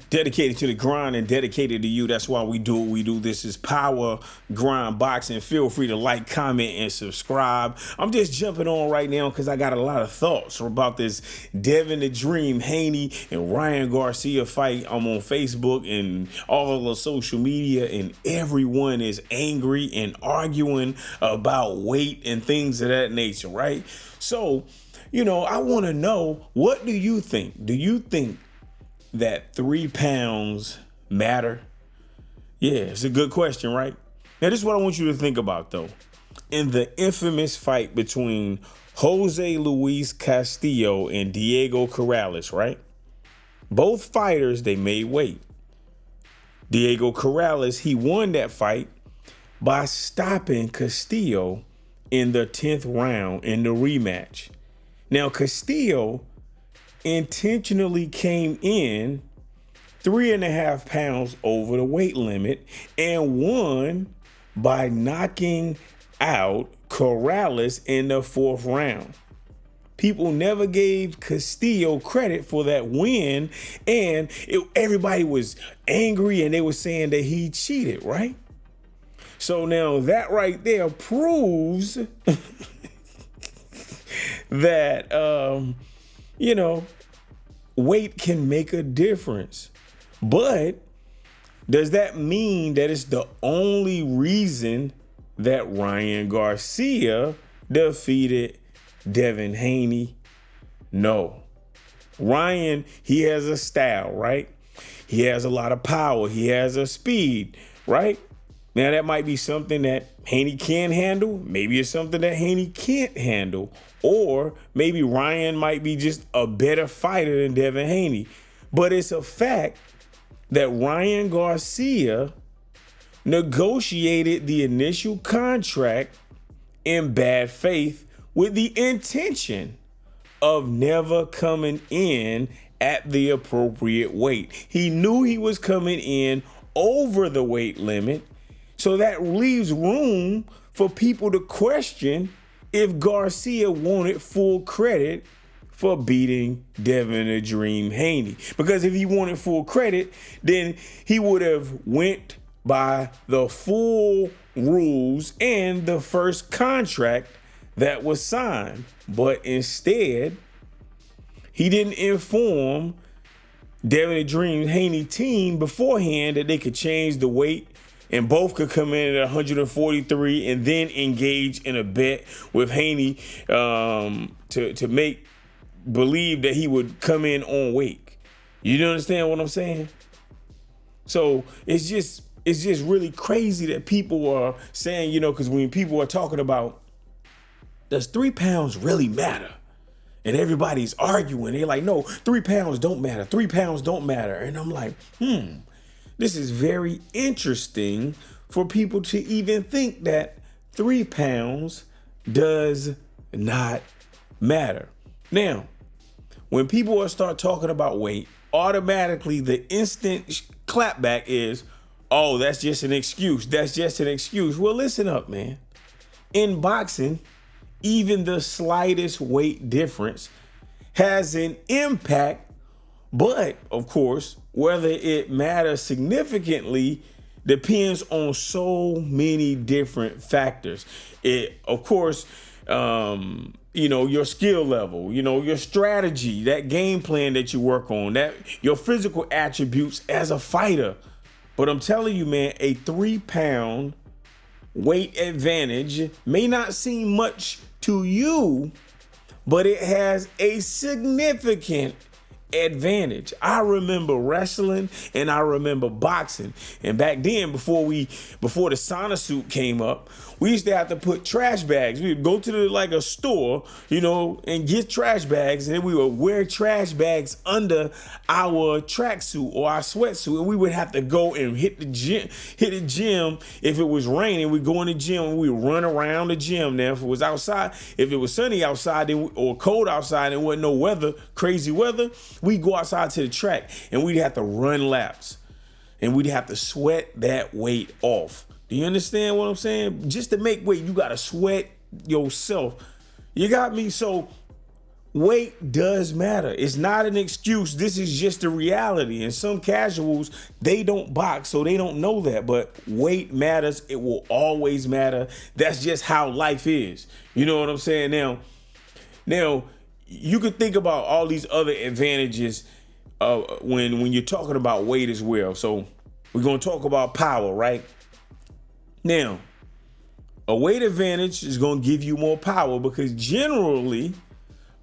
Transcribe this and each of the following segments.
dedicated to the grind and dedicated to you. That's why we do what we do. This is Power Grind Boxing. Feel free to like, comment, and subscribe. I'm just jumping on right now because I got a lot of thoughts about this Devin the Dream Haney and Ryan Garcia fight. I'm on Facebook and all of the social media, and everyone is angry and arguing about weight and things of that nature, right? So, I want to know, what do you think? Do you think that 3 pounds matter? Yeah, it's a good question, right? Now, this is what I want you to think about, though. In the infamous fight between Jose Luis Castillo and Diego Corrales, right? Both fighters, they made weight. Diego Corrales, he won that fight by stopping Castillo in the 10th round in the rematch. Now, Castillo intentionally came in 3.5 pounds over the weight limit and won by knocking out Corrales in the 4th round. People never gave Castillo credit for that win, and everybody was angry and they were saying that he cheated, right? So now that right there proves that, weight can make a difference. But does that mean that it's the only reason that Ryan Garcia defeated Devin Haney? No. Ryan, he has a style, right? He has a lot of power. He has a speed, right? Now, that might be something that Haney can handle. Maybe it's something that Haney can't handle. Or maybe Ryan might be just a better fighter than Devin Haney. But it's a fact that Ryan Garcia negotiated the initial contract in bad faith with the intention of never coming in at the appropriate weight. He knew he was coming in over the weight limit. So that leaves room for people to question if Garcia wanted full credit for beating Devin the Dream Haney. Because if he wanted full credit, then he would have went by the full rules and the first contract that was signed. But instead, he didn't inform Devin the Dream Haney team beforehand that they could change the weight and both could come in at 143 and then engage in a bet with Haney to make believe that he would come in on weight. You understand what I'm saying? So it's just really crazy that people are saying, because when people are talking about, does 3 pounds really matter? And everybody's arguing. They're like, no, 3 pounds don't matter. 3 pounds don't matter. And I'm like, this is very interesting for people to even think that 3 pounds does not matter. Now, when people start talking about weight, automatically the instant clapback is, oh, that's just an excuse. That's just an excuse. Well, listen up, man. In boxing, even the slightest weight difference has an impact. But, of course, whether it matters significantly depends on so many different factors. Of course, your skill level, your strategy, that game plan that you work on, that your physical attributes as a fighter. But I'm telling you, man, a 3 pound weight advantage may not seem much to you, but it has a significant advantage. I remember wrestling and I remember boxing. And back then, before the sauna suit came up, we used to have to put trash bags. We would go to a store, and get trash bags, and then we would wear trash bags under our tracksuit or our sweatsuit, and we would have to go and hit the gym. If it was raining, we'd go in the gym and we'd run around the gym. Now, if it was outside, if it was sunny outside or cold outside and wasn't no crazy weather, we'd go outside to the track and we'd have to run laps and we'd have to sweat that weight off. Do you understand what I'm saying? Just to make weight, you got to sweat yourself. You got me? So weight does matter. It's not an excuse. This is just the reality. And some casuals, they don't box, so they don't know that. But weight matters. It will always matter. That's just how life is. You know what I'm saying? Now, you could think about all these other advantages when you're talking about weight as well. So we're going to talk about power, right? Now, a weight advantage is going to give you more power because generally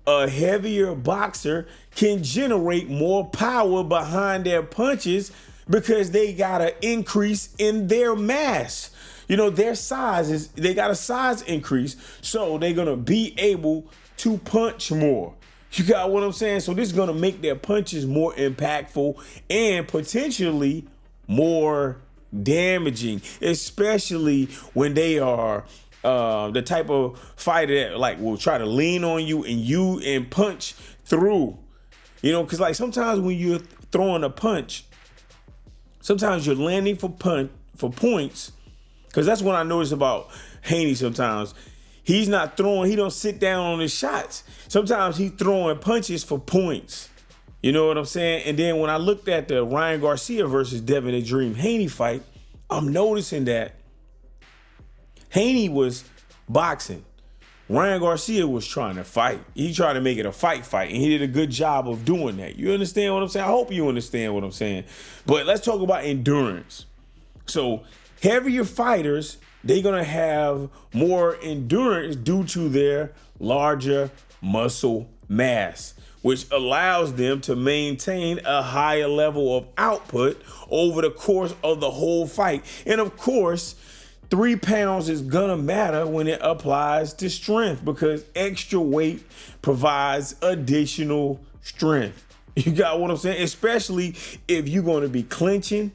a heavier boxer can generate more power behind their punches because they got an increase in their mass. You know, their size they got a size increase, so they're going to be able to punch more. You got what I'm saying? So this is going to make their punches more impactful and potentially more damaging, especially when they are the type of fighter that like will try to lean on you and punch through. You know, because like sometimes when you're throwing a punch, sometimes you're landing for points. Because that's what I notice about Haney sometimes. He's not throwing, he don't sit down on his shots. Sometimes he's throwing punches for points. You know what I'm saying? And then when I looked at the Ryan Garcia versus Devin the Dream Haney fight, I'm noticing that Haney was boxing. Ryan Garcia was trying to fight. He tried to make it a fight, and he did a good job of doing that. You understand what I'm saying? I hope you understand what I'm saying. But let's talk about endurance. So heavier fighters, they're going to have more endurance due to their larger muscle mass, which allows them to maintain a higher level of output over the course of the whole fight. And of course, 3 pounds is gonna matter when it applies to strength because extra weight provides additional strength. You got what I'm saying? Especially if you're gonna be clinching,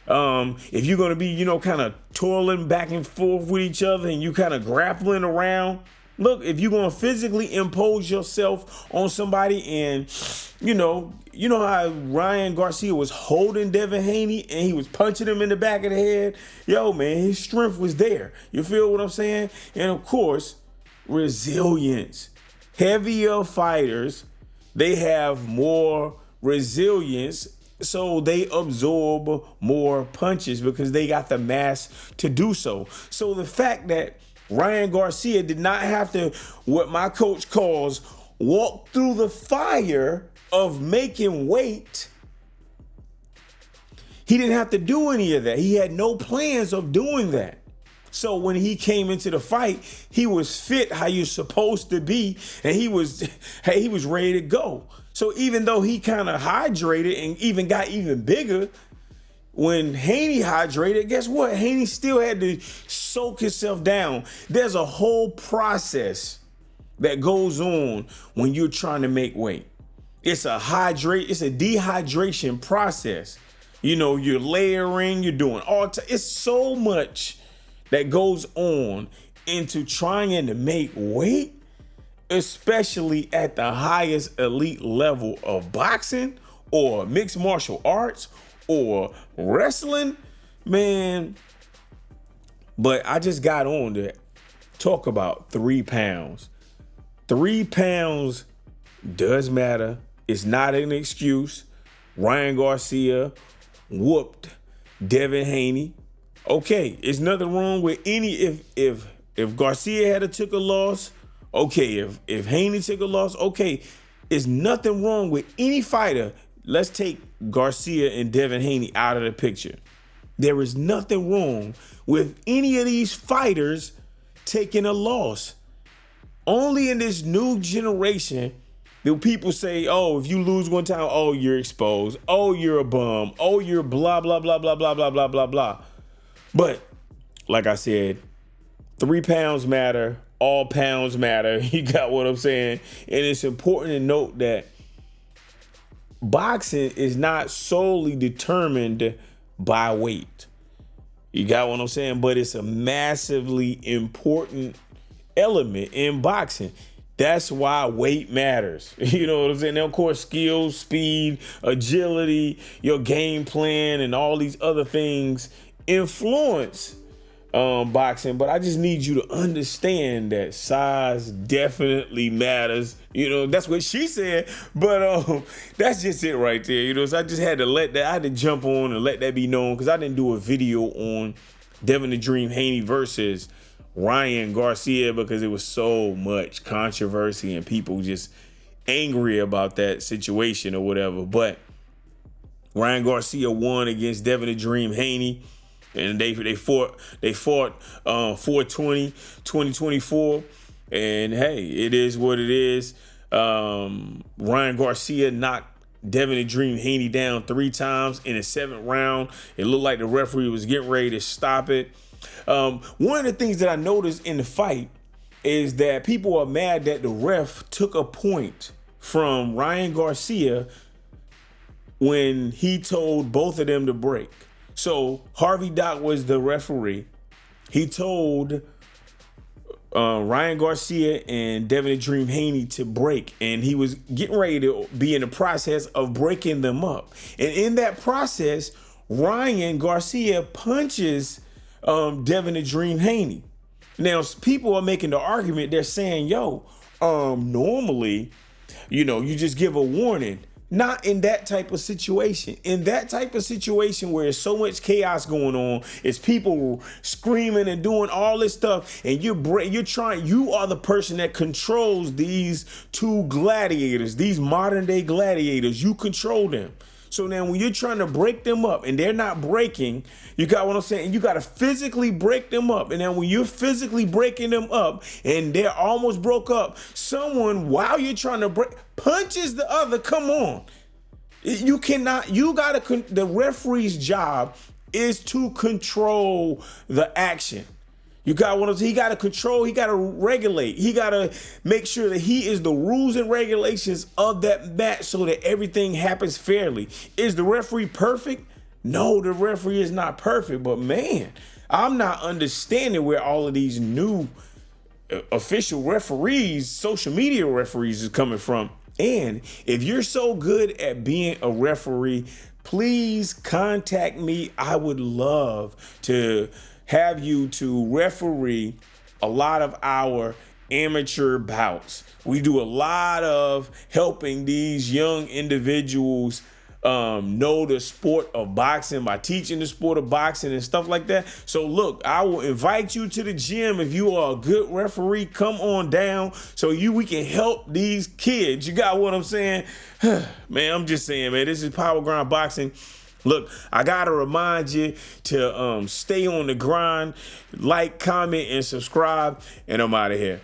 if you're gonna be, you know, kind of toiling back and forth with each other and you kind of grappling around. Look, if you're gonna physically impose yourself on somebody and, you know how Ryan Garcia was holding Devin Haney and he was punching him in the back of the head? Yo, man, his strength was there. You feel what I'm saying? And of course, resilience. Heavier fighters, they have more resilience, so they absorb more punches because they got the mass to do so. So the fact that Ryan Garcia did not have to, what my coach calls, walk through the fire of making weight. He didn't have to do any of that. He had no plans of doing that. So when he came into the fight, he was fit how you're supposed to be, and he was ready to go. So even though he kind of hydrated and even got even bigger, when Haney hydrated, guess what? Haney still had to soak himself down. There's a whole process that goes on when you're trying to make weight. It's a dehydration process. You know, you're layering, you're doing it's so much that goes on into trying to make weight, especially at the highest elite level of boxing or mixed martial arts or wrestling, man. But I just got on to talk about 3 pounds. 3 pounds does matter. It's not an excuse. Ryan Garcia whooped Devin Haney. Okay, it's nothing wrong with any, if Garcia had took a loss, okay, if Haney took a loss, okay, it's nothing wrong with any fighter. Let's take Garcia and Devin Haney out of the picture. There is nothing wrong with any of these fighters taking a loss. Only in this new generation do people say, oh, if you lose one time, oh, you're exposed. Oh, you're a bum. Oh, you're blah, blah, blah, blah, blah, blah, blah, blah, blah. But like I said, 3 pounds matter. All pounds matter. You got what I'm saying? And it's important to note that boxing is not solely determined by weight. You got what I'm saying? But it's a massively important element in boxing. That's why weight matters. You know what I'm saying? Now, of course, skills, speed, agility, your game plan, and all these other things influence boxing, but I just need you to understand that size definitely matters. That's what she said, but that's just it right there. So I just had to I had to jump on and let that be known, because I didn't do a video on Devin the Dream Haney versus Ryan Garcia because it was so much controversy and people just angry about that situation or whatever. But Ryan Garcia won against Devin the Dream Haney, and they fought 4/20, 2024. And hey, it is what it is. Ryan Garcia knocked Devin the Dream Haney down 3 times in the 7th round. It looked like the referee was getting ready to stop it. One of the things that I noticed in the fight is that people are mad that the ref took a point from Ryan Garcia when he told both of them to break. So Harvey Dock was the referee. He told Ryan Garcia and Devin the Dream Haney to break, and he was getting ready to be in the process of breaking them up. And in that process, Ryan Garcia punches Devin the Dream Haney. Now, people are making the argument. They're saying, normally, you just give a warning. Not in that type of situation. In that type of situation where there's so much chaos going on, it's people screaming and doing all this stuff, and you are the person that controls these 2 gladiators, these modern day gladiators. You control them. So now when you're trying to break them up and they're not breaking, you got what I'm saying? You got to physically break them up. And then when you're physically breaking them up and they're almost broke up, someone, while you're trying to break, punches the other. Come on. The referee's job is to control the action. He got to control, he got to regulate. He got to make sure that he is the rules and regulations of that match so that everything happens fairly. Is the referee perfect? No, the referee is not perfect. But man, I'm not understanding where all of these new official referees, social media referees is coming from. And if you're so good at being a referee, please contact me. I would love to have you to referee a lot of our amateur bouts. We do a lot of helping these young individuals know the sport of boxing by teaching the sport of boxing and stuff like that. So look, I will invite you to the gym. If you are a good referee, come on down so we can help these kids. You got what I'm saying? Man, I'm just saying, man, this is Power Grind Boxing. Look, I got to remind you to stay on the grind, like, comment, and subscribe, and I'm out of here.